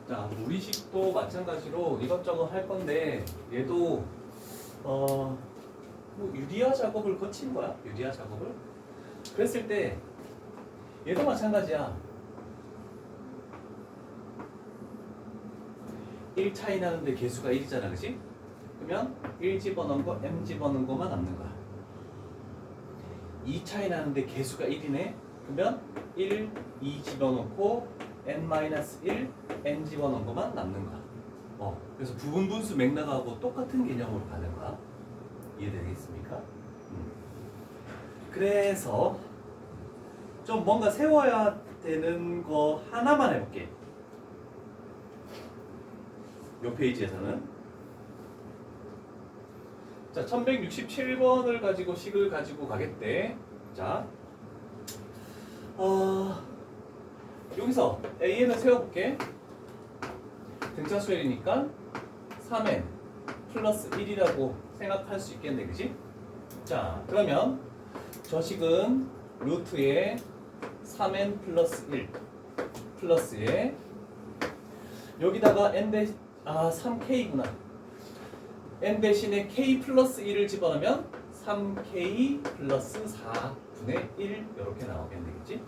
자, 무리식도 마찬가지로 이것저것 할 건데 얘도 뭐 유리화 작업을 거친 거야. 유리화 작업을. 그랬을 때 얘도 마찬가지야. 1 차이 나는데 개수가 1이잖아, 그치? 그러면 1 집어넣은 거, m 집어넣은 거만 남는 거야. 2 차이 나는데 개수가 1이네? 그러면 1, 2 집어넣고 n-1, n 집어넣은 것만 남는 거야. 그래서 부분 분수 맥락하고 똑같은 개념으로 가는 거야. 이해되겠습니까? 그래서 좀 뭔가 세워야 되는 거 하나만 해볼게. 요 페이지에서는. 자, 1167번을 가지고 식을 가지고 가겠대. 자, 여기서 A는 세워볼게. 등차수열이니까 3n 플러스 1이라고 생각할 수 있겠네, 그지? 자, 그러면 저 식은 루트에 3n 플러스 1 플러스에 여기다가 n 대 3k구나. n 대신에 k 플러스 1을 집어넣으면 3k 플러스 4분의 1 이렇게 나오겠네, 그치?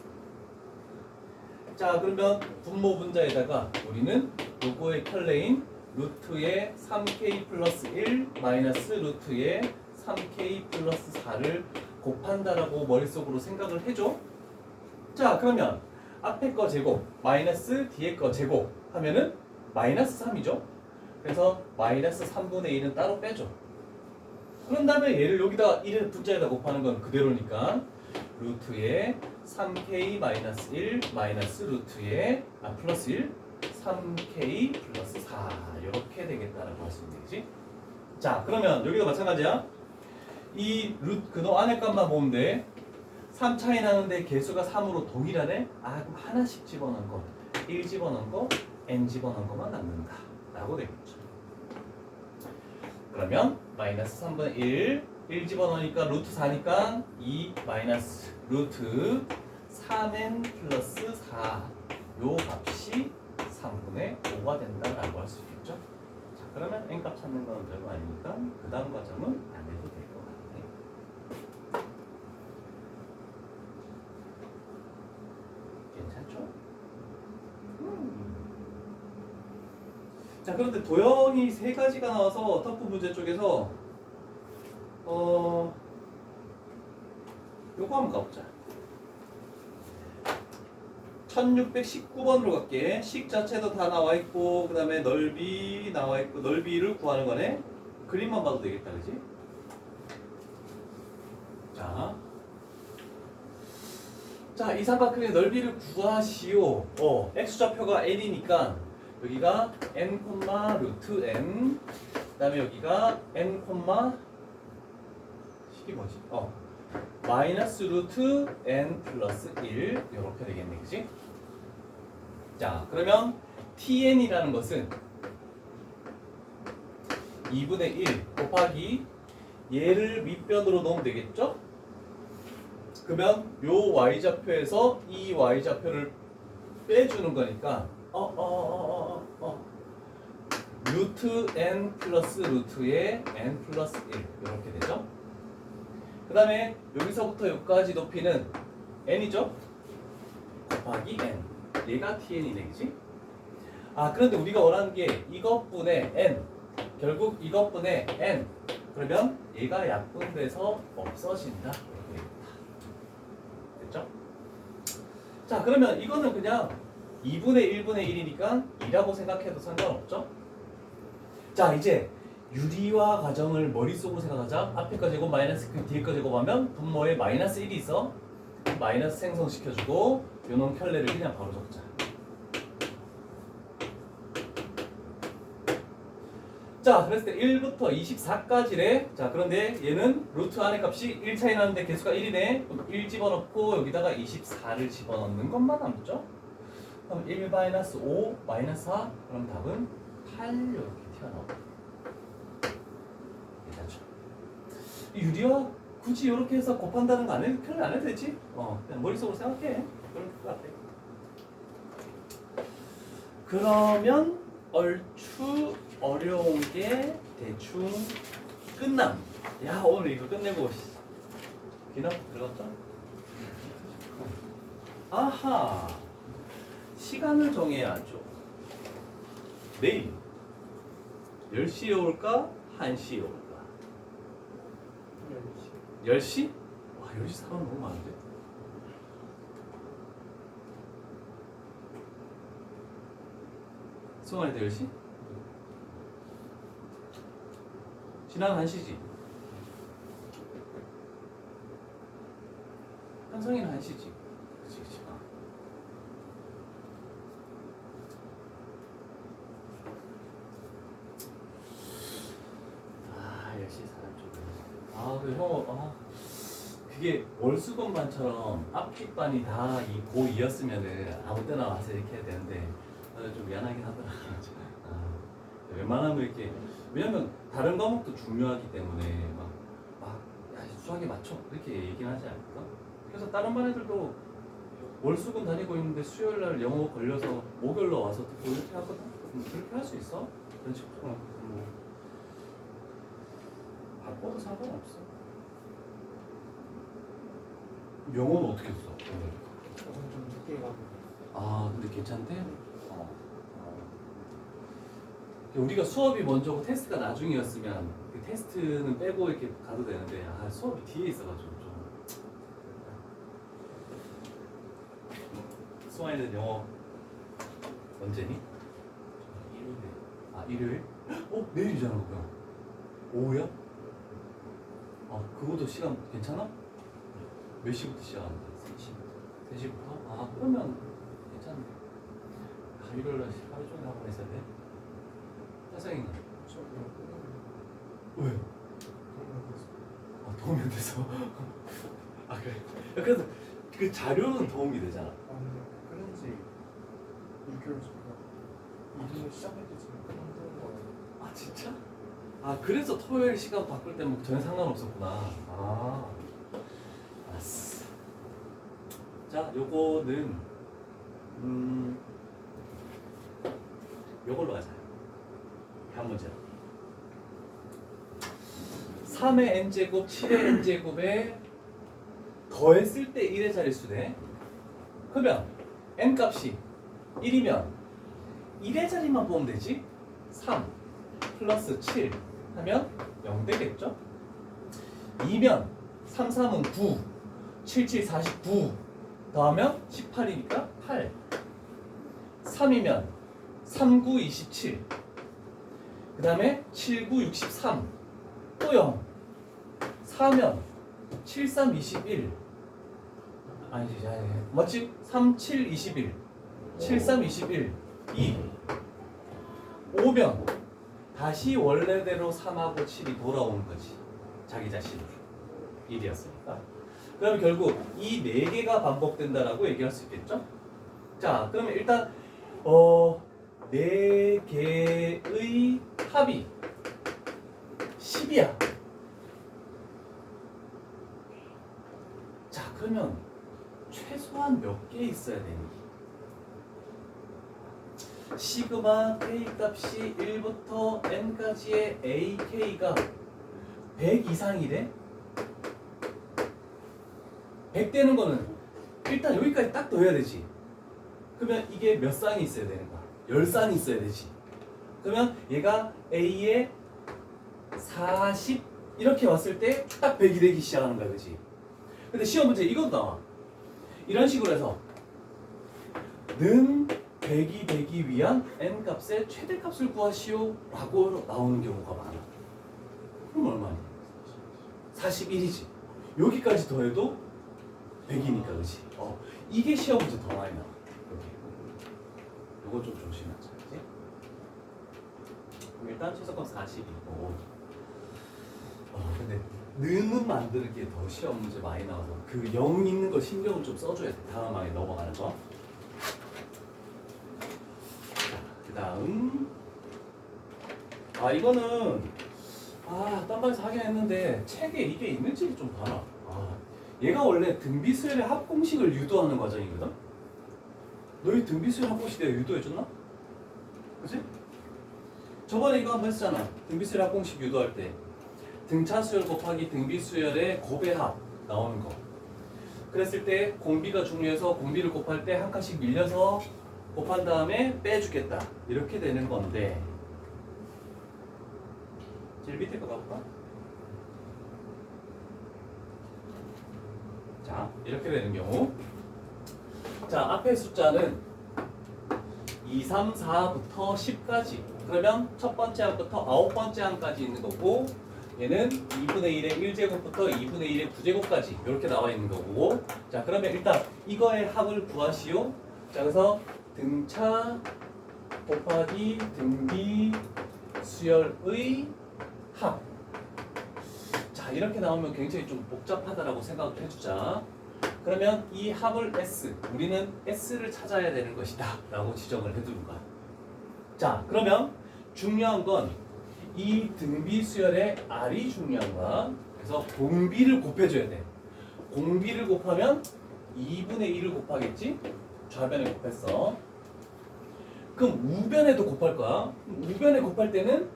자, 그러면 분모 분자에다가 우리는 요거의 켤레인 루트의 3k 플러스 1 마이너스 루트의 3k 플러스 4를 곱한다라고 머릿속으로 생각을 해줘. 자, 그러면 앞에 거 제곱 마이너스 뒤에 거 제곱 하면은 마이너스 3이죠. 그래서 마이너스 3분의 1은 따로 빼줘. 그런 다음에 얘를 여기다가 1을 분자에다 곱하는 건 그대로니까 루트에 3k 마이너스 1 마이너스 루트에 플러스 1 3k 플러스 4 이렇게 되겠다라고 할 수 있는 거지. 자, 그러면 여기도 마찬가지야. 이 루트 그놈 안에 값만 보면 돼. 3 차이 나는데 개수가 3으로 동일하네? 그럼 하나씩 집어넣은 거 1 집어넣은 거 n 집어넣은 거만 남는다 라고 되겠죠. 그러면 마이너스 3분의 1 집어넣으니까 루트 4니까 2 마이너스 루트 3n 플러스 4 요 값이 3분의 5가 된다라고 할 수 있겠죠. 자, 그러면 n값 찾는 건 별거 아니니까 그 다음 과정은 안 해도 될 것 같네. 괜찮죠? 자, 그런데 도형이 세 가지가 나와서 터프 문제 쪽에서 요거 한번 가보자. 1619번으로 갈게. 식 자체도 다 나와 있고 그 다음에 넓이 나와 있고 넓이를 구하는 거네. 그림만 봐도 되겠다, 그지? 자, 이 삼각형의 넓이를 구하시오. x좌표가 n이니까 여기가 n, 루트 n, 그 다음에 여기가 n, 식이 뭐지? 마이너스 루트 n 플러스 1 이렇게 되겠네, 그치? 자, 그러면 tn이라는 것은 2분의 1 곱하기 얘를 밑변으로 넣으면 되겠죠? 그러면 요 y좌표에서 이 y좌표를 빼주는 거니까 루트 n 플러스 루트의 n 플러스 1 이렇게 되죠. 그 다음에 여기서부터 여기까지 높이는 n이죠. 곱하기 n 얘가 tn이네, 그치? 그런데 우리가 원하는 게 이것분의 n 결국 이것분의 n 그러면 얘가 약분돼서 없어진다 이렇게 됩니다. 됐죠? 자, 그러면 이거는 그냥 2분의 1분의 1이니까 2라고 생각해도 상관없죠? 자, 이제 유리화 과정을 머릿속으로 생각하자. 앞에 거 제곱 마이너스 뒤에 거 제곱하면 분모에 마이너스 1이 있어. 마이너스 생성시켜주고 요놈 켤레를 그냥 바로 적자. 자, 그랬을 때 1부터 24까지래. 자, 그런데 얘는 루트 안에 값이 1 차이 나는데 개수가 1이네. 1 집어넣고 여기다가 24를 집어넣는 것만 남죠. 그럼 1 마이너스 5 마이너스 4 그럼 답은 8 이렇게 튀어나오고. 괜찮죠? 유리화 굳이 이렇게 해서 곱한다는 거 안 해도 별로 안 해도 되지? 그냥 머릿속으로 생각해. 그럴 것 같아. 그러면 얼추 어려운 게 대충 끝남. 야 오늘 이거 끝내고 기나 들어갔다. 아하 시간을 정해야죠. 내일 10시에 올까 1시에 올까? 10시? 와 10시 사람 너무 많은데? 수강할 때 10시? 지난 1시지? 현성이는 1시지? 그치 그치. 아 10시 사람 좀 그 형 그게 월수금반처럼 앞뒷반이 다 이 고2였으면은 아무 때나 와서 이렇게 해야 되는데 좀 미안하긴 하더라. 웬만하면 이렇게 왜냐면 다른 과목도 중요하기 때문에 야, 수학에 맞춰 이렇게 얘기는 하지 않을까? 그래서 다른 반 애들도 월수금 다니고 있는데 수요일 날 영어 걸려서 목요일로 와서 듣고 이렇게 하거든. 그렇게 할 수 있어? 그런 식으로 바꿔도 상관없어. 영어는 어떻게 했어? 좀 늦게 가고. 근데 괜찮대? 우리가 수업이 먼저고 테스트가 나중이었으면 그 테스트는 빼고 이렇게 가도 되는데 수업이 뒤에 있어가지고 좀. 수아이는 영어 언제니? 일요일? 내일이잖아 그럼. 오후야? 그것도 시간 괜찮아? 몇 시부터 시작하는데? 3시부터? 3시부터? 그러면 괜찮네. 일요일날 하루 종일 학원 있어야 돼? 선생님 왜? 도움이 돼서 그래. 그래서 그 자료는 도움이 되잖아. 근데 그런지 6개월 전에 일을 시작할 때쯤에 끝난 거예요. 진짜? 그래서 토요일 시간 바꿀 때는 전혀 상관없었구나. 알았어. 자, 요거는 요걸로 하자. 한 문제. 3의 n제곱, 7의 n제곱에 더했을 때 1의 자릿수네. 그러면 n값이 1이면 1의 자리만 보면 되지. 3 플러스 7 하면 0 되겠죠. 2면 3, 3은 9 7, 7, 49 더하면 18이니까 8 3이면 3, 9, 27 그 다음에 7, 9, 63 또 0 4면 7, 3, 21 아니지 맞지? 3, 7, 21 7, 3, 21 2 5면 다시 원래대로 3하고 7이 돌아오는 거지. 자기 자신으로 1이었으니까. 그러면 결국 이 4개가 반복된다라고 얘기할 수 있겠죠? 자, 그러면 일단 4개의 합이 10이야. 자, 그러면 최소한 몇 개 있어야 되니? 시그마 K 값이 1부터 N까지의 AK가 100 이상이래? 100 되는 거는 일단 여기까지 딱 더해야 되지. 그러면 이게 몇 쌍이 있어야 되는 거야? 10쌍이 있어야 되지. 그러면 얘가 A에 40 이렇게 왔을 때 딱 100이 되기 시작하는 거야, 그치? 근데 시험 문제 이것도 나와. 이런 식으로 해서 는 100이 되기 위한 n값의 최대값을 구하시오 라고 나오는 경우가 많아. 그럼 얼마니? 41이지. 여기까지 더해도 100이니까 그치? 이게 시험 문제 더 많이 나와. 여기. 요거 좀 조심하자. 그치? 그럼 일단 최소값 40이고 근데 는은 만드는 게 더 시험 문제 많이 나와서 그 0 있는 거 신경을 좀 써줘야 돼. 다음 항에 넘어가는 거. 그 다음 이거는 딴 방에서 하긴 했는데 책에 이게 있는지 좀 봐라. 얘가 원래 등비수열의 합공식을 유도하는 과정이거든. 너희 등비수열 합공식 내가 유도해줬나? 그치? 저번에 이거 한번 했잖아. 등비수열 합공식 유도할 때 등차수열 곱하기 등비수열의 곱의 합 나오는 거. 그랬을 때 공비가 중요해서 공비를 곱할 때 한 칸씩 밀려서 곱한 다음에 빼주겠다. 이렇게 되는 건데 제일 밑에 거 가볼까? 자, 이렇게 되는 경우 자, 앞에 숫자는 2, 3, 4부터 10까지 그러면 첫 번째 항부터 아홉 번째 항까지 있는 거고 얘는 2분의 1의 1제곱부터 2분의 1의 9제곱까지 이렇게 나와 있는 거고 자 그러면 일단 이거의 합을 구하시오. 자 그래서 등차 곱하기 등비 수열의 합. 자 이렇게 나오면 굉장히 좀 복잡하다라고 생각을 해주자. 그러면 이 합을 S, 우리는 S를 찾아야 되는 것이다 라고 지정을 해두는 거야. 자 그러면 중요한 건 이 등비 수열의 R이 중요한 거야. 그래서 공비를 곱해줘야 돼. 공비를 곱하면 2분의 1을 곱하겠지? 좌변에 곱했어. 그럼 우변에도 곱할 거야. 우변에 곱할 때는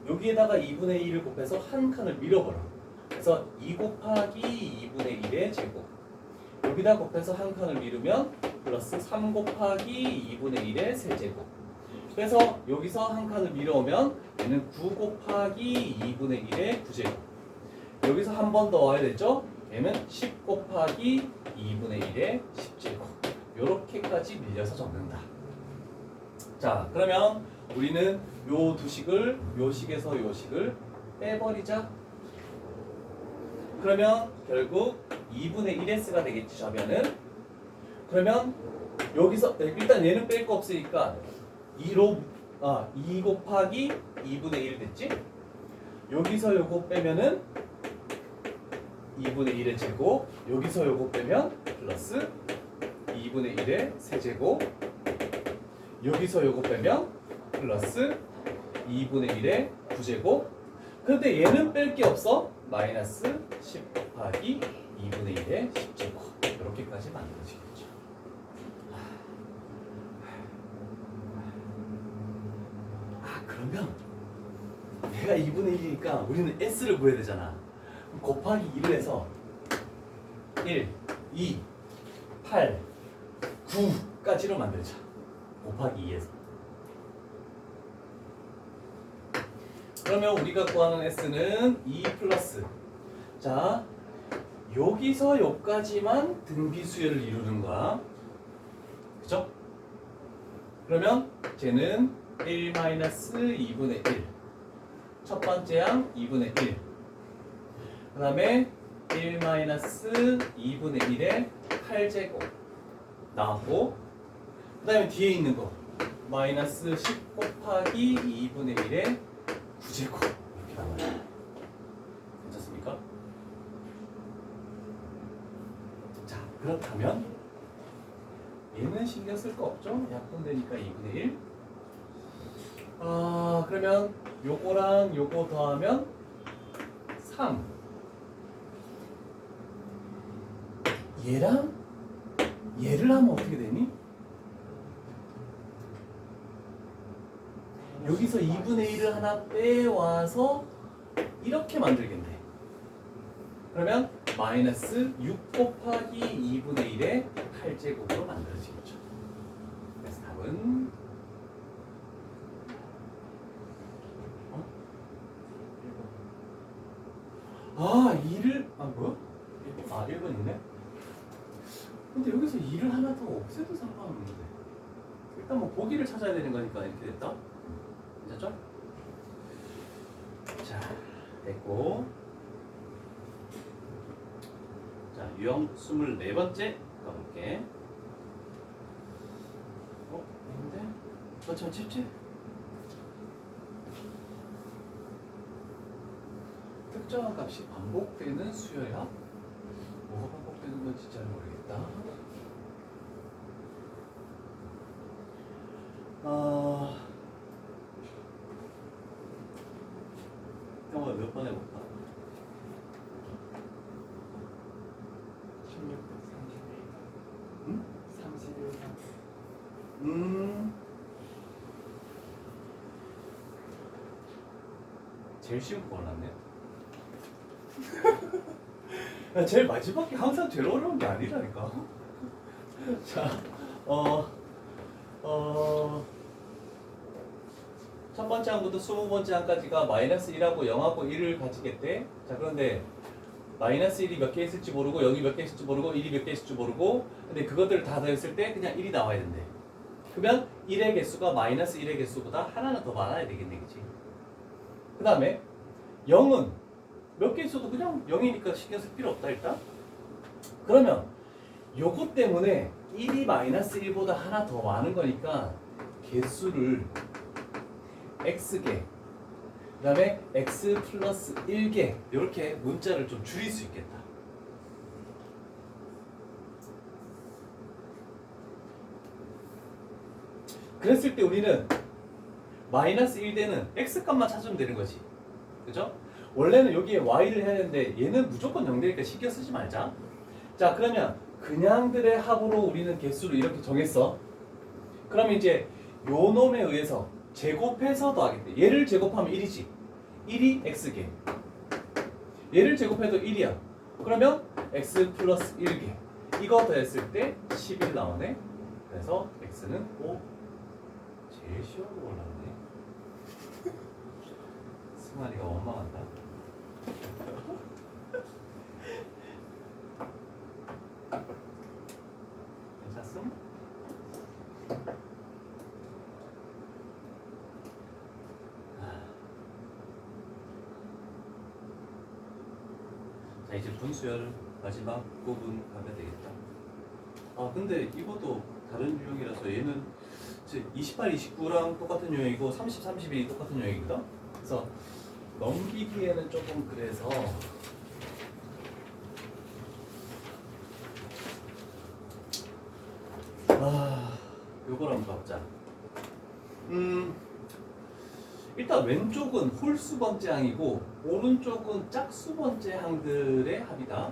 여기에다가 2분의 1을 곱해서 한 칸을 밀어버려. 그래서 2 곱하기 2분의 1의 제곱. 여기다 곱해서 한 칸을 밀으면 플러스 3 곱하기 2분의 1의 세제곱. 그래서 여기서 한 칸을 밀어오면 얘는 9 곱하기 2분의 1의 9제곱. 여기서 한 번 더 와야 되죠? 얘는 10 곱하기 2분의 1의 10제곱. 요렇게까지 밀려서 적는다. 자, 그러면 우리는 요 두 식을 요 식에서 요 식을 빼버리자. 그러면 결국 2분의 1s가 되겠지, 좌변은. 그러면 여기서 일단 얘는 뺄 거 없으니까 2 곱하기 2분의 1 됐지? 여기서 요거 빼면은 2분의 1의 제곱, 여기서 요거 빼면 플러스 2분의 1의 세제곱, 여기서 요거 빼면 플러스 2분의 1의 9제곱. 그런데 얘는 뺄 게 없어. 마이너스 10 곱하기 2분의 1의 10제곱. 이렇게까지 만들어지겠죠. 그러면 얘가 2분의 1이니까 우리는 S를 구해야 되잖아. 그럼 곱하기 2를 해서 1, 2, 8, 9까지로 만들자. 곱하기 2에서. 그러면 우리가 구하는 S는 2 플러스. 자, 여기서 여기까지만 등비수열을 이루는 거야. 그죠? 그러면 쟤는 1 마이너스 2분의 1. 첫 번째 항 2분의 1. 그 다음에 1 마이너스 2분의 1의 8제곱 나왔고, 그 다음에 뒤에 있는 거 마이너스 10 곱하기 2분의 1의 9제곱 이렇게 나와요. 괜찮습니까? 자, 그렇다면 얘는 신경 쓸 거 없죠? 약분되니까 2분의 1. 그러면 요거랑 요거 더하면 3. 얘랑 얘를 하면 어떻게 되니? 여기서 2분의 1을 하나 빼와서 이렇게 만들겠네. 그러면 마이너스 6 곱하기 2분의 1의 8제곱으로 만들어지겠죠. 그래서 답은 2를 뭐야? 1번 있네. 근데 여기서 2를 하나 더 없애도 상관없는데 일단 뭐 보기를 찾아야 되는 거니까 이렇게 됐다. 괜찮죠? 자, 됐고. 자, 유형 24번째 가볼게. 있는데? 저 칩칩? 특정한 값이 반복되는 수열합? 뭐가 반복되는 건지 잘 모르겠다. 영어 몇 번 해볼까? 16번 31번 응? 31번 제일 쉬운 거 골랐네요. 야, 제일 마지막이 항상 제일 어려운 게 아니라니까. 자, 첫 번째 항부터 20번째 항까지가 마이너스 1하고 0하고 1을 가지겠대. 자, 그런데 마이너스 1이 몇 개 있을지 모르고 0이 몇 개 있을지 모르고 1이 몇 개 있을지 모르고 근데 그것들을 다 더했을 때 그냥 1이 나와야 된대. 그러면 1의 개수가 마이너스 1의 개수보다 하나는 더 많아야 되겠네, 그치? 그 다음에 0은 몇 개 있어도 그냥 0이니까 신경 쓸 필요 없다 일단. 그러면 요거 때문에 1이 마이너스 1보다 하나 더 많은 거니까 개수를 x개 그 다음에 x 플러스 1개 이렇게 문자를 좀 줄일 수 있겠다. 그랬을 때 우리는 마이너스 1대는 x값만 찾으면 되는 거지. 그죠? 원래는 여기에 y를 해야 되는데 얘는 무조건 0대니까 신경 쓰지 말자. 자, 그러면 그냥들의 합으로 우리는 개수를 이렇게 정했어. 그럼 이제 요 놈에 의해서 제곱해서 더하겠대. 얘를 제곱하면 1이지. 1이 x개. 얘를 제곱해도 1이야. 그러면 x 플러스 1개. 이거 더했을 때 11 나오네. 그래서 x는 5. 제일 쉬운 거 골랐네. 승환이가 원망한다. 괜찮음? 자, 이제 분수열 마지막 부분 가면 되겠다. 아, 근데 이것도 다른 유형이라서 얘는 28, 29랑 똑같은 유형이고 30, 31이 똑같은 유형이거든. 그래서 넘기기에는 조금 그래서 요걸 한번 봐보자. 일단 왼쪽은 홀수 번째 항이고 오른쪽은 짝수 번째 항들의 합이다.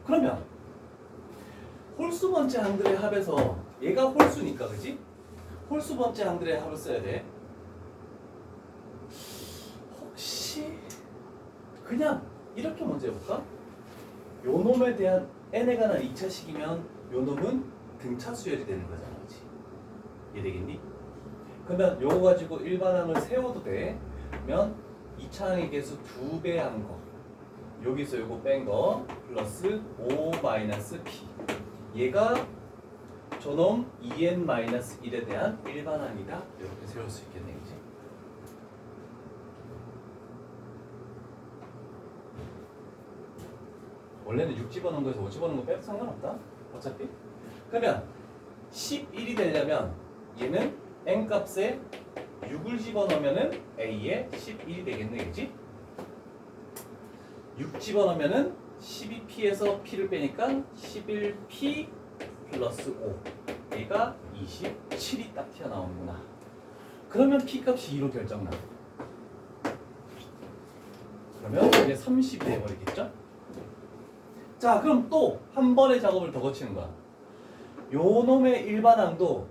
그러면 홀수 번째 항들의 합에서 얘가 홀수니까, 그지? 홀수 번째 항들의 합을 써야 돼. 혹시 그냥 이렇게 먼저 해볼까? 요 놈에 대한 n에 관한 2차식이면 요 놈은 등차 수열이 되는 거잖아, 그치? 이해되겠니? 그러면 요거 가지고 일반항을 세워도 돼. 그러면 2차항의 개수 2배 한 거, 여기서 요거 뺀 거 플러스 5 마이너스 p, 얘가 저놈 2n-1에 대한 일반항이다. 이렇게 세울 수 있겠네, 그치? 원래는 6 집어넣은 거에서 5 집어넣은 거 빼도 상관없다. 어차피. 그러면 11이 되려면 얘는 n값에 6을 집어넣으면은 a에 11이 되겠네, 그치? 6 집어넣으면은 12p에서 p를 빼니까 11p 플러스 5, 얘가 27이 딱 튀어나오는구나. 그러면 p 값이 2로 결정나. 그러면 이게 30이 돼버리겠죠? 자, 그럼 또 한 번의 작업을 더 거치는 거야. 요 놈의 일반항도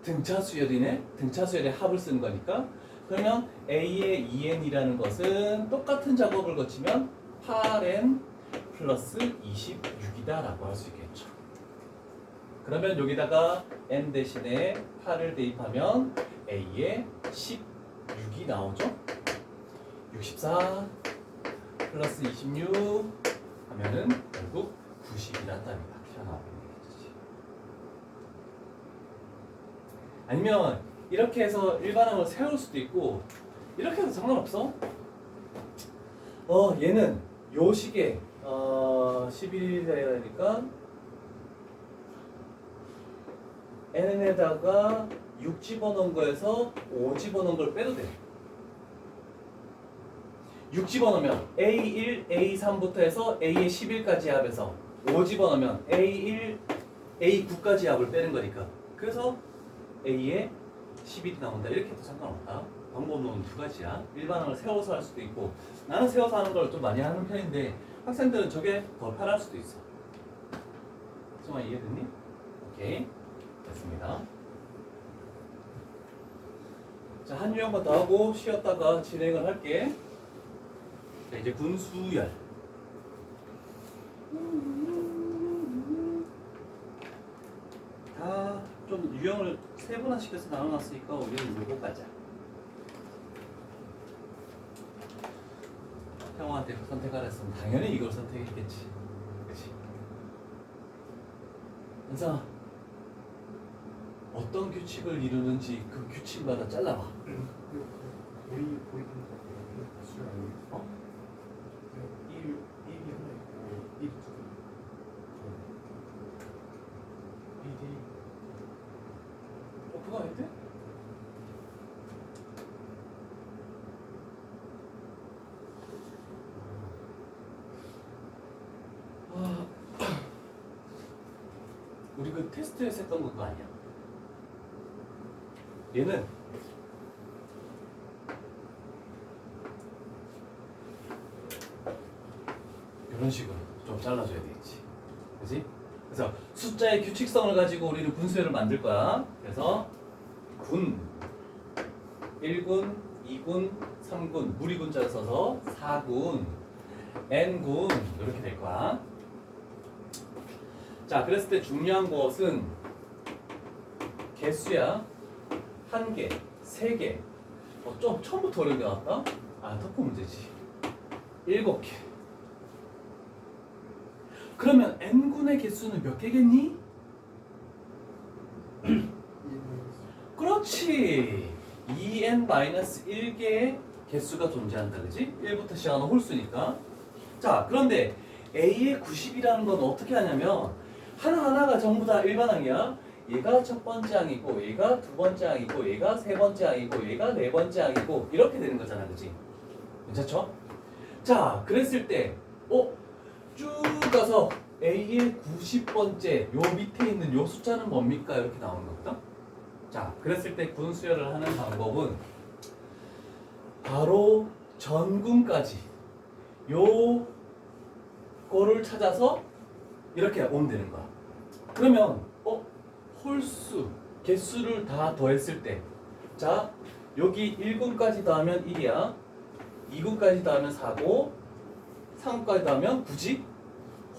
등차 수열이네. 등차 수열의 합을 쓰는 거니까. 그러면 a의 2n이라는 것은 똑같은 작업을 거치면 8n 플러스 26이다 라고 할 수 있겠죠. 그러면 여기다가 n 대신에 8을 대입하면 a의 16이 나오죠. 64 플러스 26 하면은 결국 90이라는 답이 딱 튀어나오겠네. 아니면 이렇게 해서 일반항을 세울 수도 있고 이렇게 해도 상관없어. 얘는 요 식에 11이 되니까 n에다가 6 집어넣은 거에서 5 집어넣은 걸 빼도 돼. 6 집어넣으면 A1, A3부터 해서 A의 11까지 합에서 5 집어넣으면 A1, A9까지 합을 빼는 거니까. 그래서 A에 11이 나온다. 이렇게 해도 상관없다. 방법은 두 가지야. 일반항을 세워서 할 수도 있고, 나는 세워서 하는 걸 좀 많이 하는 편인데 학생들은 저게 더 편할 수도 있어. 정말 이해됐니? 오케이, 됐습니다. 자, 한 유형만 더 하고 쉬었다가 진행을 할게. 자, 이제 군수열. 다 좀 유형을 세분화시켜서 나눠놨으니까 우리는 요거 가자. 형한테 선택하랬으면 당연히 이걸 선택했겠지. 그치? 은상아, 어떤 규칙을 이루는지 그 규칙마다 잘라봐. 보이는 거 수 아니에요? 어? 1이 하나 있고 1이 두 개. 1이 그거 아닌데? 아, 우리 그 테스트에서 했던 거 그거 아니야? 얘는 이런 식으로 좀 잘라줘야 되겠지, 그렇지? 그래서 숫자의 규칙성을 가지고 우리는 분수열을 만들 거야. 그래서 군, 1군, 2군, 3군, 무리군자를 써서 4군, n군 이렇게 될 거야. 자, 그랬을 때 중요한 것은 개수야. 1개, 3개. 좀 처음부터 어려운 게 나왔다? 아, 터프 문제지. 7개. 그러면 n군의 개수는 몇 개겠니? 그렇지. 2n-1개의 개수가 존재한다, 그지? 1부터 시작하는 홀수니까. 자, 그런데 a의 90이라는 건 어떻게 하냐면 하나하나가 전부 다 일반항이야. 얘가 첫 번째 항이고, 얘가 두 번째 항이고, 얘가 세 번째 항이고, 얘가 네 번째 항이고, 이렇게 되는 거잖아, 그지? 괜찮죠? 자, 그랬을 때, 쭉 가서 A의 90번째 요 밑에 있는 요 숫자는 뭡니까? 이렇게 나오는 거거든. 자, 그랬을 때 군수열을 하는 방법은 바로 전군까지 요 거를 찾아서 이렇게 오면 되는 거야. 그러면 홀수 개수를 다 더했을 때, 자, 여기 1군까지 더하면 1이야. 2군까지 더하면 4고, 3군까지 더하면 9지?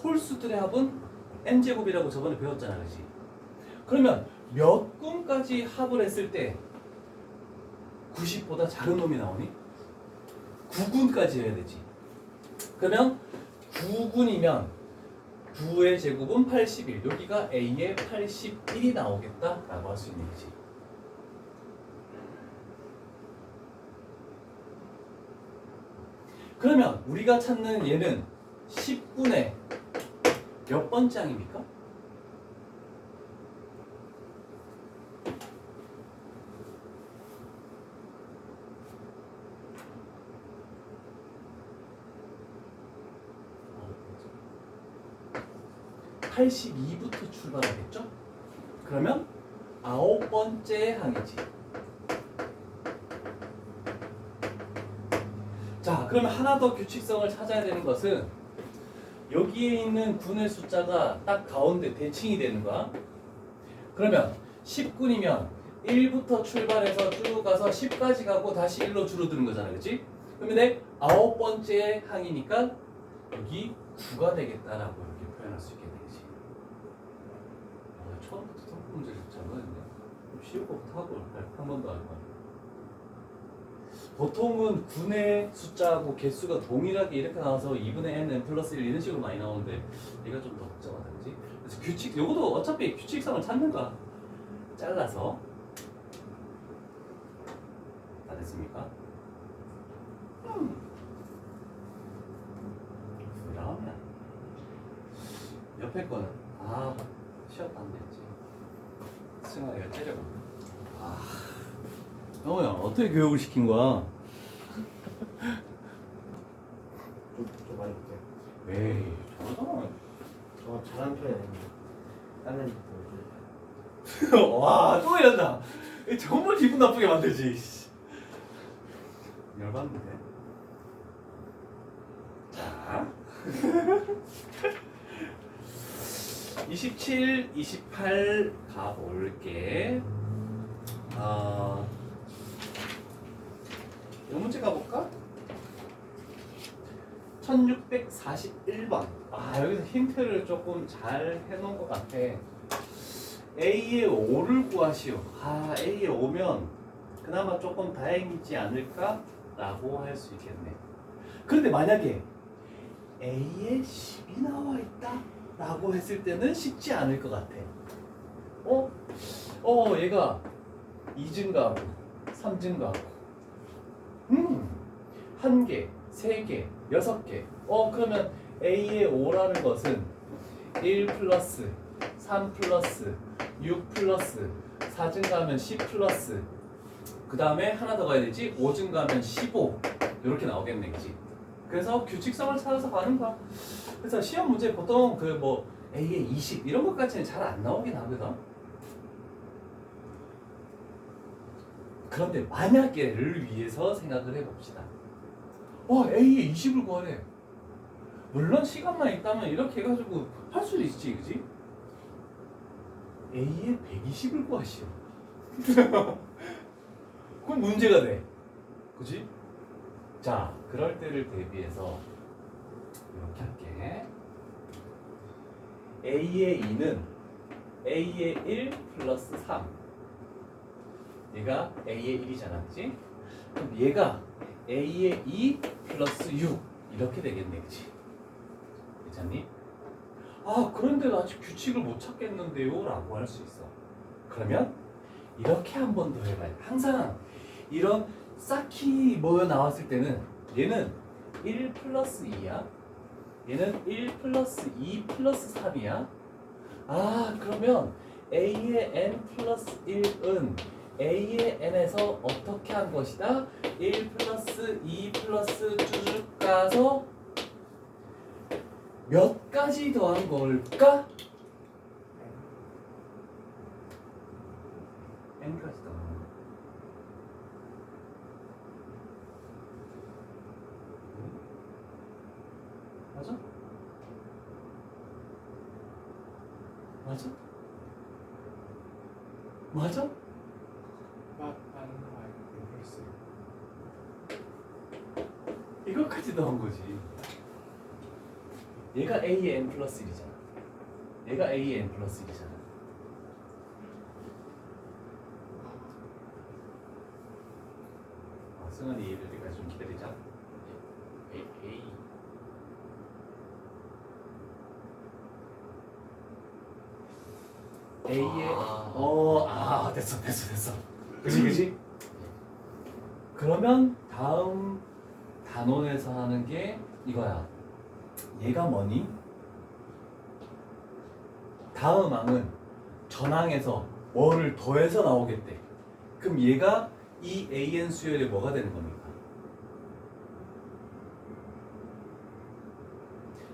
홀수들의 합은 n제곱이라고 저번에 배웠잖아, 그지? 그러면 몇 군까지 합을 했을 때 90보다 작은 놈이 나오니? 9군까지 해야 되지. 그러면 9군이면 9의 제곱은 81. 여기가 A의 81이 나오겠다라고 할 수 있는 거지. 그러면 우리가 찾는 얘는 10군의 몇 번째 항입니까? (82부터) 출발하겠죠? 그러면 9번째 항이지. 자, 그러면 하나 더 규칙성을 찾아야 되는 것은 여기에 있는 군의 숫자가 딱 가운데 대칭이 되는 거야. 그러면 10군이면 1부터 출발해서 쭉 가서 10까지 가고 다시 1로 줄어드는 거잖아, 그치? 그러면 내 9번째 항이니까 여기 9가 되겠다라고 이렇게 표현할 수 있겠네, 그치? 처음부터 첫 문제를 잘못했네. 좀 쉬운 거부터 하고 한 번 더 할 거야. 보통은 군의 숫자하고 개수가 동일하게 이렇게 나와서 2분의 n 플러스 1 이런 식으로 많이 나오는데 얘가 좀 더 복잡하다, 그지? 그래서 규칙, 요것도 어차피 규칙성을 찾는 거야. 잘라서. 다 됐습니까? 그러면 옆에 거는 쉬었다 안 됐지. 승아가 째려봐. 영호야, 어떻게 교육을 시킨 거야? 좀 많이 볼게요. 에이, 잘하잖아. 저 잘하는 편이 아닌데 다른 와, 또 이런다. 정말 기분 나쁘게 만들지. 열받는데. 자. 27, 28 가볼게. 문제 가볼까? 1641번. 아, 여기서 힌트를 조금 잘 해놓은 것 같아. A의 5를 구하시오. 아, A의 5면 그나마 조금 다행이지 않을까라고 할 수 있겠네. 그런데 만약에 A의 10이 나와 있다라고 했을 때는 쉽지 않을 것 같아. 얘가 2증가하고 3증가하고 1개, 3개, 6개. 그러면 A의 5라는 것은 1 플러스 3 플러스 6 플러스 4 증가하면 10 플러스 그 다음에 하나 더 가야 되지. 5 증가하면 15 이렇게 나오겠네, 그지? 그래서 규칙성을 찾아서 가는 거야. 그래서 시험 문제 보통 그 뭐 A의 20 이런 것까지는 잘 안 나오긴 하거든. 그런데 만약에를 위해서 생각을 해봅시다. A의 20을 구하래. 물론 시간만 있다면 이렇게 해가지고 할 수도 있지, 그지? A의 120을 구하시오. 그럼 문제가 돼, 그지? 자, 그럴 때를 대비해서 이렇게 할게. A의 2는 A의 1 플러스 3. 얘가 A의 1이잖아, 그치? 그럼 얘가 A의 2 플러스 6 이렇게 되겠네, 그치? 괜찮니? 그런데 나 아직 규칙을 못 찾겠는데요 라고 할 수 있어. 그러면 이렇게 한 번 더 해봐요. 항상 이런 쌓기 뭐 나왔을 때는 얘는 1 플러스 2야. 얘는 1 플러스 2 플러스 3이야. 그러면 A의 n 플러스 1은 A의 n에서 어떻게 한 것이다? 1 플러스 2 플러스 쭉 가서 몇 가지 더한 걸까? n까지 더한 거. 맞아? 맞아? 맞아? 맞다는 거 알고 글쎄요. 이것까지 넣은 거지. 얘가 A의 n 플러스 1이잖아. 얘가 A의 n 플러스 1이잖아. 승은이 이해될 때까지 좀 기다리자. A. A의 됐어. 그지? 그러면 다음 단원에서 하는 게 이거야. 얘가 뭐니? 다음 항은 전항에서 뭐를 더해서 나오겠대. 그럼 얘가 이 AN 수열이 뭐가 되는 겁니까?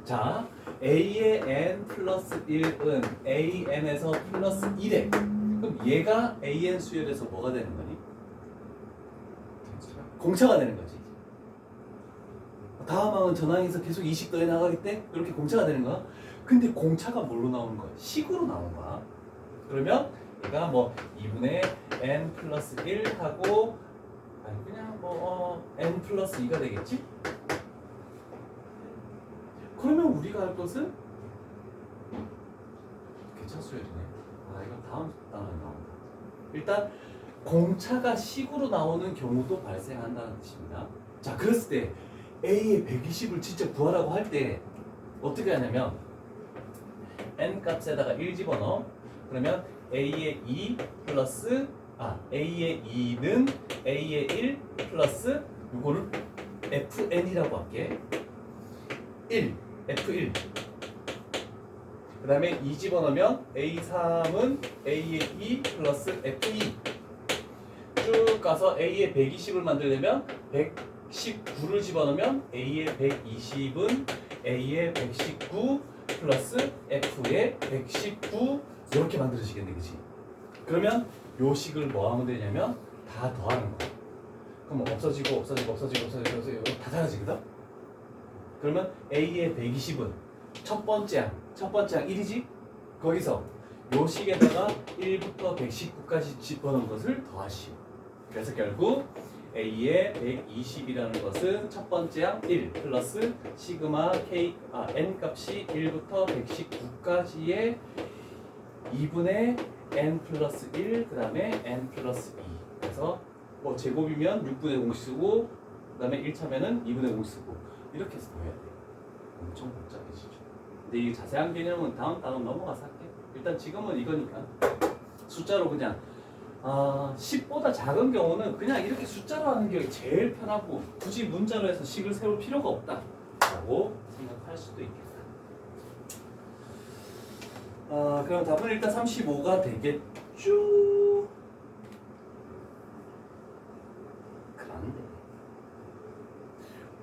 자, A의 n 플러스 1은 AN에서 플러스 1에 그럼 얘가 AN 수열에서 뭐가 되는 거니? 공차가 되는 거지. 다음 항은 전항에서 계속 20 더해 나가겠대? 이렇게 공차가 되는 거야. 근데 공차가 뭘로 나오는 거야? 식으로 나오는 거야. 그러면 얘가 뭐 2분의 n 플러스 1 하고 그냥 n 플러스 2가 되겠지? 그러면 우리가 할 것은 개차수열이네. 이거 다음 단어에 나온다. 일단 공차가 식으로 나오는 경우도 발생한다는 뜻입니다. 자, 그랬을 때 A의 120을 진짜 구하라고 할 때 어떻게 하냐면 n 값에다가 1 집어넣어. 그러면 A의 2 플러스 A의 2는 A의 1 플러스 이거를 FN이라고 할게. 1 F1 그 다음에 2 집어넣으면 A3은 A의 2 플러스 F2 쭉 가서 A의 120을 만들려면 119를 집어넣으면 A의 120은 A의 119 플러스 F의 119 이렇게 만들어지겠네, 그치? 그러면 요 식을 뭐 하면 되냐면 다 더하는 거야. 그럼 없어지고 다 사라지거든? 그러면 A의 120은 첫 번째 항 1이지? 거기서 요 식에다가 1부터 119까지 집어넣은 것을 더하시오. 그래서 결국 A의 120이라는 것은 첫 번째 항 1 플러스 시그마 N 값이 1부터 119까지의 2분의 N 플러스 1, 그 다음에 N 플러스 2. 그래서 뭐 제곱이면 6분의 공식이고, 그 다음에 1차면은 2분의 공식이고, 이렇게 해서 해야 돼. 엄청 복잡해지죠. 근데 이 자세한 개념은 다음 단원 넘어가서 할게. 일단 지금은 이거니까 숫자로 그냥 10보다 작은 경우는 그냥 이렇게 숫자로 하는 게 제일 편하고 굳이 문자로 해서 식을 세울 필요가 없다 라고 생각할 수도 있겠다. 그럼 답은 일단 35가 되겠죠. 그런데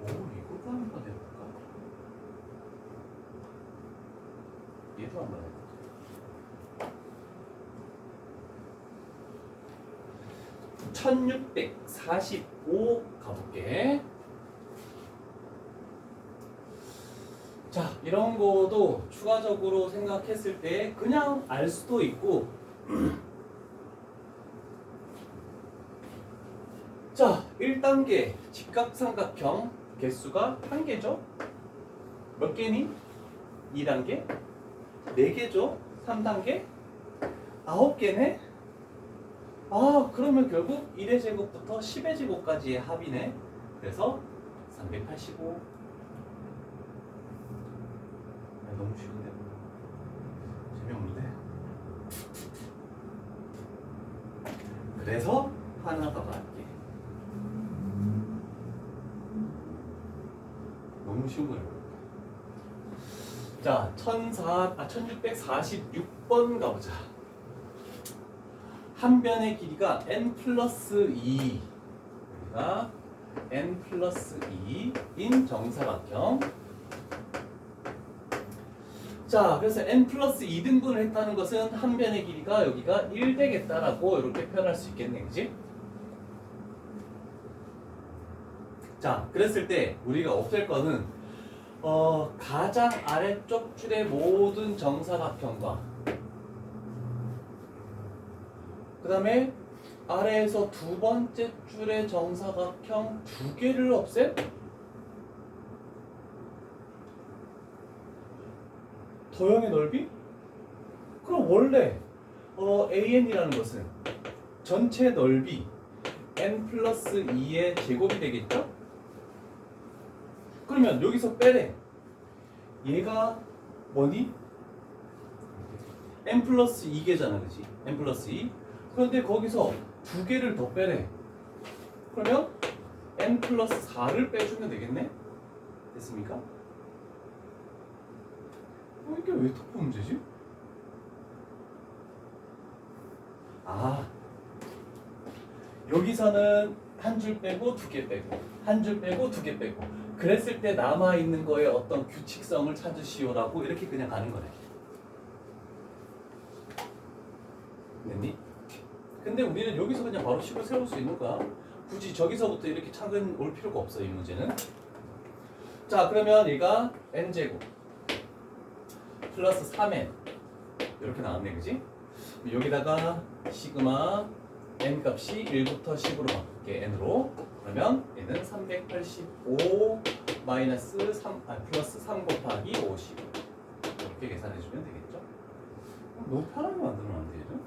이것도 한번 해볼까? 얘도 한번 해볼까? 1645 가볼게. 자, 이런 거도 추가적으로 생각했을 때 그냥 알 수도 있고 자, 1단계 직각삼각형 개수가 1개죠? 몇 개니? 2단계? 4개죠? 3단계? 9개네? 그러면 결국 1의 제곱부터 10의 제곱까지의 합이네. 그래서 385. 너무 쉬운데? 재미없는데? 그래서 하나가 맞게. 너무 쉬운 거예요. 자, 1646번 가보자. 한 변의 길이가 n 플러스 2, 여기가 n 플러스 2인 정사각형. 자, 그래서 n 플러스 2등분을 했다는 것은 한 변의 길이가 여기가 1 되겠다라고 이렇게 표현할 수 있겠네, 그지? 자, 그랬을 때 우리가 없앨 거는 가장 아래쪽 줄의 모든 정사각형과 그 다음에 아래에서 두 번째 줄의 정사각형 2개를 없애? 도형의 넓이? 그럼 원래 AN이라는 것은 전체 넓이 n 플러스 2의 제곱이 되겠죠? 그러면 여기서 빼래. 얘가 뭐니? n 플러스 2개잖아, 그치? n 플러스 2. 그런데 거기서 2개를 더 빼래. 그러면 n 플러스 4를 빼주면 되겠네? 됐습니까? 이게 왜 토프 문제지? 여기서는 한 줄 빼고 2개 빼고 한 줄 빼고 2개 빼고 그랬을 때 남아있는 거에 어떤 규칙성을 찾으시오라고 이렇게 그냥 가는 거네. 됐니? 근데 우리는 여기서 그냥 바로 식을 세울 수 있는 거야. 굳이 저기서부터 이렇게 차근 올 필요가 없어, 이 문제는. 자, 그러면 얘가 n제곱 플러스 3n 이렇게 나왔네, 그지? 여기다가 시그마 n 값이 1부터 10으로 바꿀게, n으로. 그러면 얘는 385 마이너스 3, 플러스 3 곱하기 50 이렇게 계산해주면 되겠죠? 너무 편하게 만들면 안 되죠?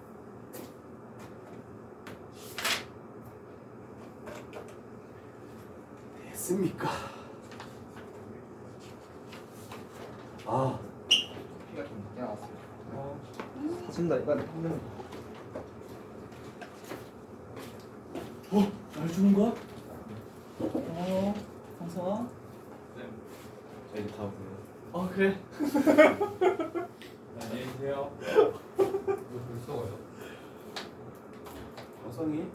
됐습니까? 피가 좀 늦게 나왔어요. 사준다 이거 한명 날 주는 거야? 상상아? 네. 저희 다 보세요. 그래. 안녕히 계세요. 이거 벌써요? 영상이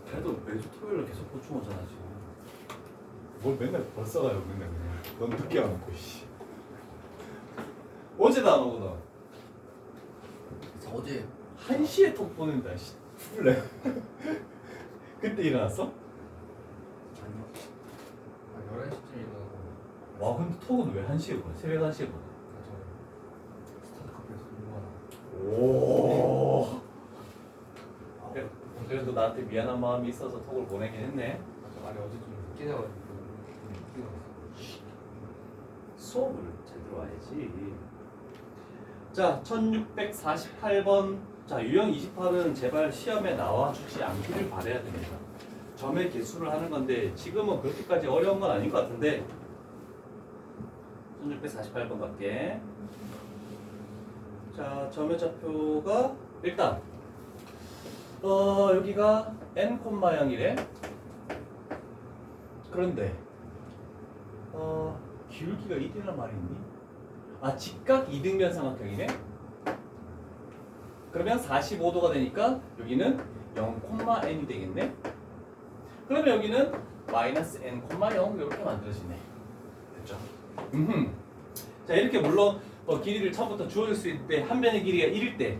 그래도 매주 토요일에 계속 보충 오잖아 지금. 뭘 맨날 벌써 가요 맨날 그냥. 넌 늦게 안 오고 씨. 어제도 안 오고 너. 어제 1시에 톡 보낸다 씨. 풀래. 그때 일어났어? 아니요. 11시쯤 일어나고 와 근데 톡은 왜 1시에 보내? 새벽 1시에 보내? 스타트 카페에서 공부하나. 오. 그래도 나한테 미안한 마음이 있어서 톡을 보내긴 했네. 아니 어제 좀 늦게 자가지고 좀 늦게 나왔어. 수업을 잘 들어와야지. 자, 1648번. 자, 유형 28은 제발 시험에 나와 주지 않기를 바라야 됩니다. 점의 개수를 하는 건데 지금은 그렇게까지 어려운 건 아닌 것 같은데 1648번 갈게. 자, 점의 좌표가 일단 여기가 n, 0이래. 그런데 기울기가 2D란 말이 있니? 아, 직각 이등변 삼각형이네. 그러면 45도가 되니까 여기는 0,n이 되겠네. 그러면 여기는 마이너스 n, 0 이렇게 만들어지네. 됐죠? 자, 이렇게 물론 길이를 처음부터 주어질 수 있을 때 한 변의 길이가 1일 때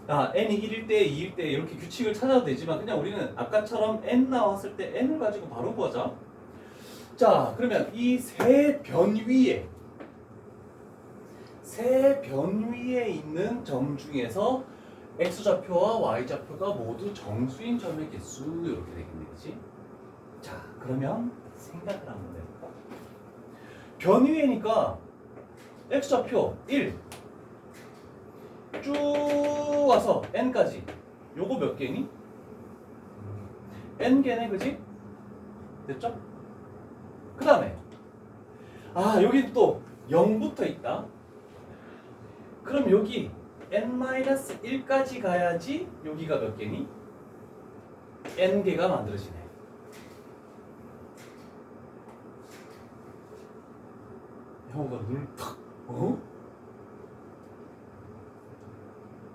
n이 1일 때, 2일 때 이렇게 규칙을 찾아도 되지만 그냥 우리는 아까처럼 n 나왔을 때 n을 가지고 바로 구하자. 자, 그러면 이 세 변 위에 있는 점 중에서 x좌표와 y좌표가 모두 정수인 점의 개수 이렇게 되겠네, 그치? 자, 그러면 생각을 한번 해볼까? 변 위에니까 x좌표 1 쭉 와서 n까지 요거 몇 개니? n개네, 그지? 됐죠? 그 다음에 여기 또 0부터 있다. 그럼 여기 n-1까지 가야지 여기가 몇 개니? n개가 만들어지네. 형아 눈을 탁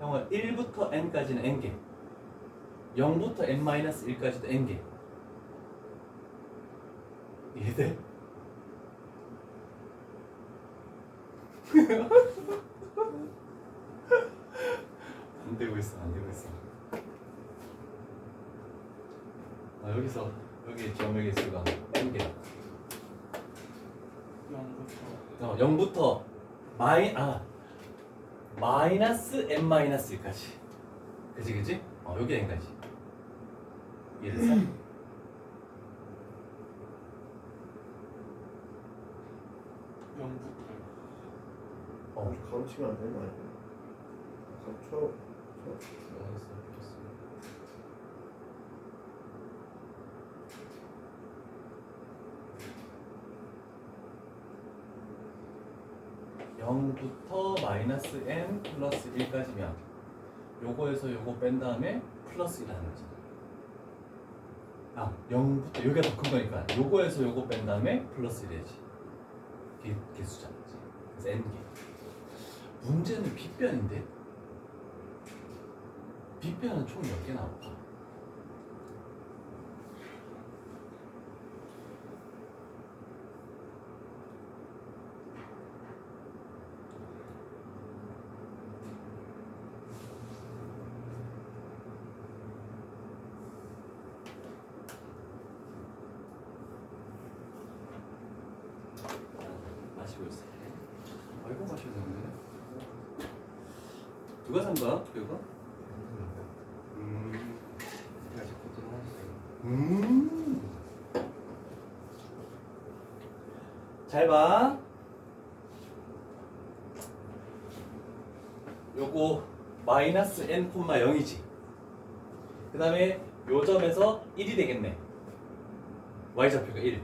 형아 1부터 n까지는 n개, 0부터 n-1까지도 n개. 이해돼? 안 되고 있어. 여기서 여기 점의 개수가 n개야. 0부터 마이너스 n-1까지. 그지? 여기 n까지. 이해됐어? 가로치면 안 되는 거 아니야? 가로쳐. (0부터) 마이너스 n 플러스 1까지면 요거에서 요거 뺀 다음에 플러스 1 하는 거지. 0부터 여기가 더 큰 거니까 요거에서 요거 뺀 다음에 플러스 1 해야지. 개수잖아. 그래서 n개. 문제는 빗변인데 빗변은 총 몇 개 나올까? 마시고 있어. 이거 마셔야 되는데. 누가 산 거야? 이거? 아직 고생 하셨어요. 잘 봐. 요거 마이너스 n, 0이지. 그 다음에 요 점에서 1이 되겠네. y좌표가 1.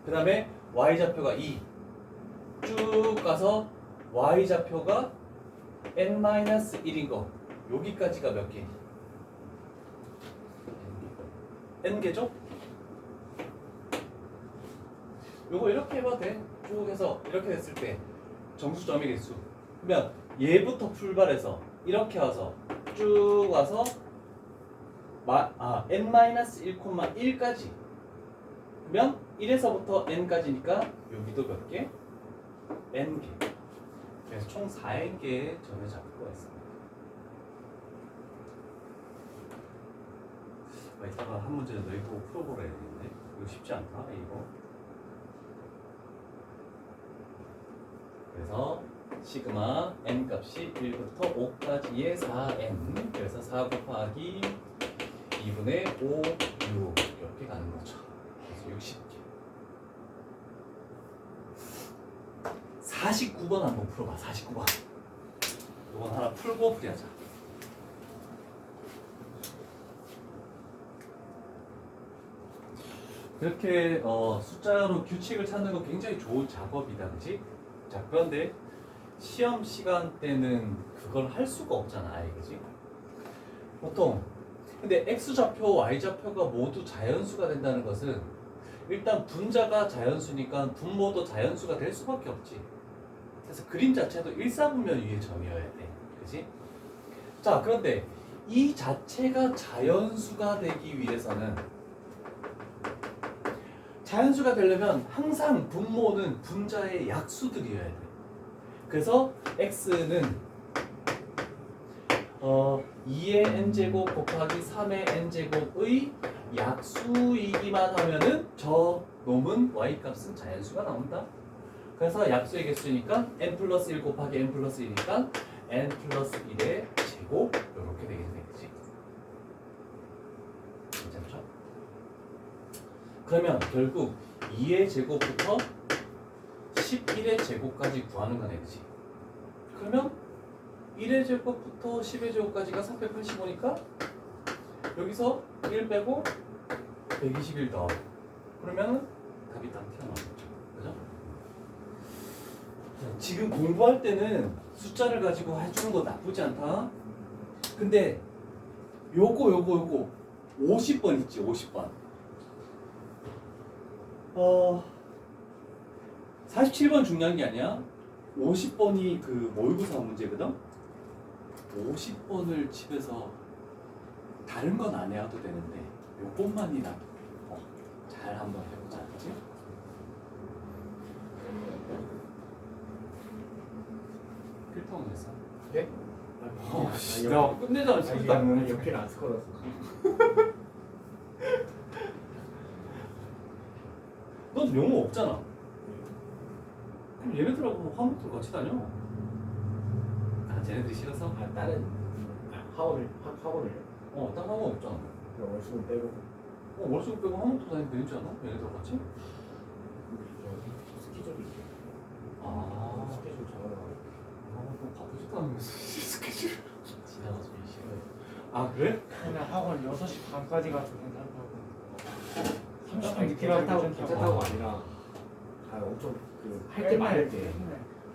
그 다음에 y좌표가 2. 쭉 가서 y좌표가 n-1인 거. 여기까지가 몇 개니? n개죠? 요거 이렇게 해봐도 돼. 쭉 해서 이렇게 됐을 때 정수점의 개수. 그러면 얘부터 출발해서 이렇게 와서 쭉 와서 n-1,1까지. 그러면 1에서부터 n까지니까 여기도 몇 개? n개. 그래서 총 4n개의 점의 좌표가 있습니다. 이따가 한 문제는 너희 보고 풀어보라 해야 되는데 이거 쉽지 않다 이거. 그래서 시그마 n 값이 1부터 5까지의 4n. 그래서 4 곱하기 2분의 5, 6 이렇게 가는 거죠. 그래서 60개. 49번 한번 풀어봐. 49번. 이건 하나 풀고 풀이하자. 이렇게 숫자로 규칙을 찾는 거 굉장히 좋은 작업이다, 그지? 자, 그런데 시험 시간 때는 그걸 할 수가 없잖아, 아예, 그지? 보통 근데 x좌표, y좌표가 모두 자연수가 된다는 것은 일단 분자가 자연수니까 분모도 자연수가 될 수밖에 없지. 그래서 그림 자체도 일사분면 위의 점이어야 돼, 그지? 자, 그런데 이 자체가 자연수가 되기 위해서는 자연수가 되려면 항상 분모는 분자의 약수들이어야 돼. 그래서 x는 2의 n제곱 곱하기 3의 n제곱의 약수이기만 하면은 저 놈은 y값은 자연수가 나온다. 그래서 약수의 개수니까 n 플러스 1 곱하기 n 플러스 1이니까 n 플러스 1의 제곱 이렇게 되겠네, 그치? 괜찮죠? 그러면 결국 2의 제곱부터 11의 제곱까지 구하는 거네, 그치? 그러면 1의 제곱부터 10의 제곱까지가 385니까 여기서 1 빼고 121 더하고 그러면 답이 딱 튀어나오겠죠. 그죠? 지금 공부할 때는 숫자를 가지고 해주는 거 나쁘지 않다. 근데 요거 50번 있지, 50번. 47번 중요한 게 아니야. 50번이 그 모의고사 문제거든. 50번을 집에서 다른 건 안 해도 되는데 요것만이나 잘 한번 해보자, 그치? 필통은 했어? 예? 야, 끝내자는 소리도 안 나는데. 옆에는 안 스컬었어. 넌 영어 없잖아. 그럼 얘네들하고 화목도 같이 다녀. 아, 쟤네들이 싫어서? 아 다른 학원을. 딴 화목 없잖아. 그냥 월수금 빼고 월수금 빼고 화목도 다니면 되지 않아? 얘네들 같이? 스케줄이 있어. 아, 스케줄 잡아놔. 너 바쁘지도 않으면서 스케줄 지나가서 일 싫어해. 아, 그래? 그냥 학원 6시 반까지 가도 괜찮다고. 30분 늦게 괜찮다고 가도 괜찮다고 아니라 엄청 그 할 때 많을 때.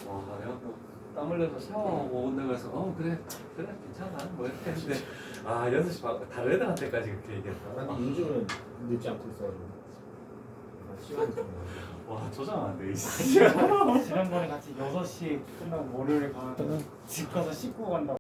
와, 내가 땀 흘려서 샤워하고 온다고 해서 그래 괜찮아 뭐 이렇게 했는데 6시 반 다른 애들한테까지 그렇게 얘기했다. 아니 요즘은 늦지 않고 있어가지고 시간이 좀 많아. 와, 조장 안 돼. 지난번에 같이 6시 끝나고 월요일에 가면 집 가서 씻고 간다고.